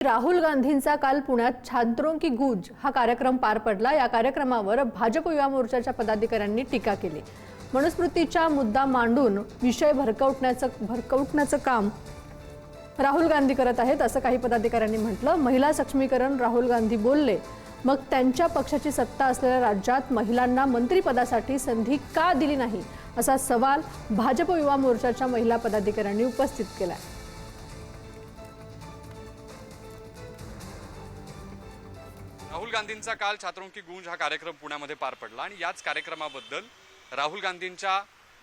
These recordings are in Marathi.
राहुल गांधींचा काल पुण्यात छात्रों की गूंज हा कार्यक्रम पार पडला। या कार्यक्रमावर भाजप युवा मोर्चाच्या पदाधिकाऱ्यांनी टीका केली। मनुस्मृतीचा मुद्दा मांडून विषय भरकवण्याचं काम राहुल गांधी करत आहेत असं काही पदाधिकाऱ्यांनी म्हटलं। महिला सक्षमीकरण राहुल गांधी बोलले, मग त्यांच्या पक्षाची सत्ता असलेल्या राज्यात महिलांना मंत्रिपदासाठी संधी का दिली नाही असा सवाल भाजप युवा मोर्चाच्या महिला पदाधिकाऱ्यांनी उपस्थित केला। राहुल गांधींचा काल छात्रों की गूंज हा कार्यक्रम पुण्यामध्ये पार पडला आणि याच कार्यक्रमाबद्दल राहुल गांधींच्या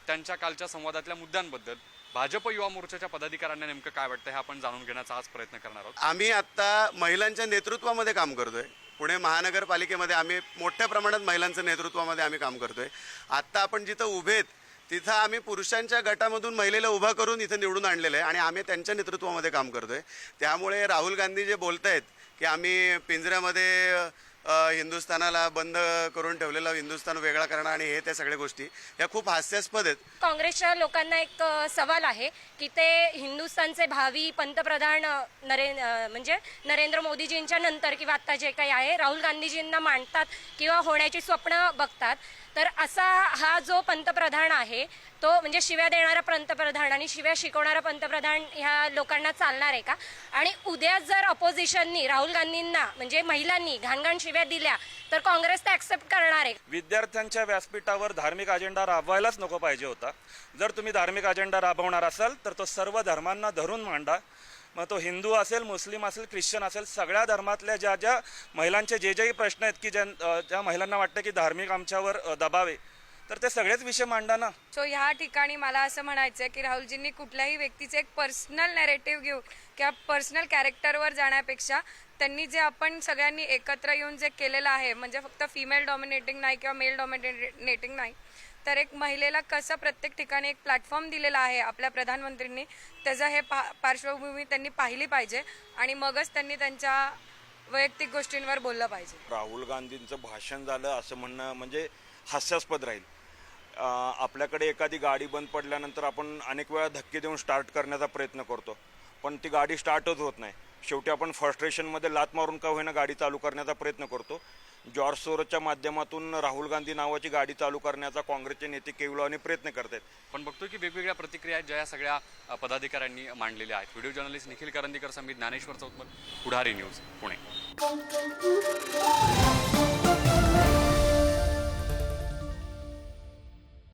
त्यांच्या कालच्या संवादातल्या मुद्द्यांबद्दल भाजप युवा मोर्चाच्या पदाधिकाऱ्यांना नेमकं काय वाटतं हे आपण जाणून घेण्याचा आज प्रयत्न करणार आहोत। आम्ही आता महिलांच्या नेतृत्वामध्ये काम करतोय। पुणे महानगरपालिकेमध्ये आम्ही मोठ्या प्रमाणात महिलांच्या नेतृत्वामध्ये आम्ही काम करतोय। आता आपण जिथं उभे आहेत तिथं आम्ही पुरुषांच्या गटामधून महिलेला उभा करून इथं निवडून आणलेलं आहे आणि आम्ही त्यांच्या नेतृत्वामध्ये काम करतोय। त्यामुळे राहुल गांधी जे बोलतायत की आम्ही पिंजऱ्यामध्ये हिंदुस्थानाला बंद करून ठेवलेला हिंदुस्थान वेगळा करणं आणि हे त्या सगळ्या गोष्टी या खूप हास्यास्पद आहेत। काँग्रेसच्या लोकांना एक सवाल आहे की ते हिंदुस्थानचे भावी पंतप्रधान म्हणजे नरेंद्र मोदीजींच्या नंतर किंवा आता जे काही आहे राहुल गांधीजींना मांडतात किंवा होण्याची स्वप्न बघतात। तर असा हा जो पंतप्रधान आहे तो म्हणजे शिव्या देणारा पंतप्रधान आणि शिव्या शिकवणारा पंतप्रधान ह्या लोकांना चालणार आहे का? आणि उद्या जर अपोजिशननी राहुल गांधींना म्हणजे महिलांनी घाणघाण शिव्या दिल्या तर काँग्रेस ते ऍक्सेप्ट करणार आहे? विद्यार्थ्यांच्या व्यासपीठावर धार्मिक अजेंडा राबवायलाच नको पाहिजे होता। जर तुम्ही धार्मिक अजेंडा राबवणार असाल तर तो सर्व धर्मांना धरून मांडा। मग तो हिंदू असेल, मुस्लिम असेल, ख्रिश्चन असेल, सगळ्या धर्मातल्या ज्या महिलांचे जे प्रश्न आहेत की ज्या महिलांना वाटतं की धार्मिक आमच्यावर दबावे तर ते सगळेच विषय मांडा ना। सो ह्या ठिकाणी मला असं म्हणायचं आहे की राहुलजींनी कुठल्याही व्यक्तीचे एक पर्सनल नॅरेटिव्ह घेऊन किंवा पर्सनल कॅरेक्टरवर जाण्यापेक्षा त्यांनी जे आपण सगळ्यांनी एकत्र येऊन जे केलेलं आहे म्हणजे फक्त फिमेल डॉमिनेटिंग नाही किंवा मेल डॉमिनेटिंग नाही तर एक महिलेला कसं प्रत्येक ठिकाणी एक प्लॅटफॉर्म दिलेला आहे आपल्या प्रधानमंत्रींनी, त्याचं हे पार्श्वभूमी त्यांनी पाहिली पाहिजे आणि मगच त्यांनी त्यांच्या वैयक्तिक गोष्टींवर बोललं पाहिजे। राहुल गांधींचं भाषण झालं असं म्हणणं म्हणजे हास्यास्पद राहील। आपल्याकडे एखादी गाडी बंद पडल्यानंतर आपण अनेक वेळा धक्के देऊन स्टार्ट करण्याचा प्रयत्न करतो पण ती गाडी स्टार्टच होत नाही। शेवटी आपण फ्रस्ट्रेशनमध्ये लात मारून का होईना गाडी चालू करण्याचा प्रयत्न करतो। जॉर्ज सोरोसच्या माध्यमातून राहुल गांधी नावाची गाडी चालू करण्याचा काँग्रेसचे नेते केवलाने प्रयत्न करतात। पण बघतोय की वेगवेगळ्या प्रतिक्रिया ज्या सगळ्या पदाधिकाऱ्यांनी मांडलेल्या आहेत। व्हिडिओ जर्नलिस्ट निखिल करंदीकर समित, ज्ञानेश्वर चौतमल, पुढारी न्यूज, पुणे।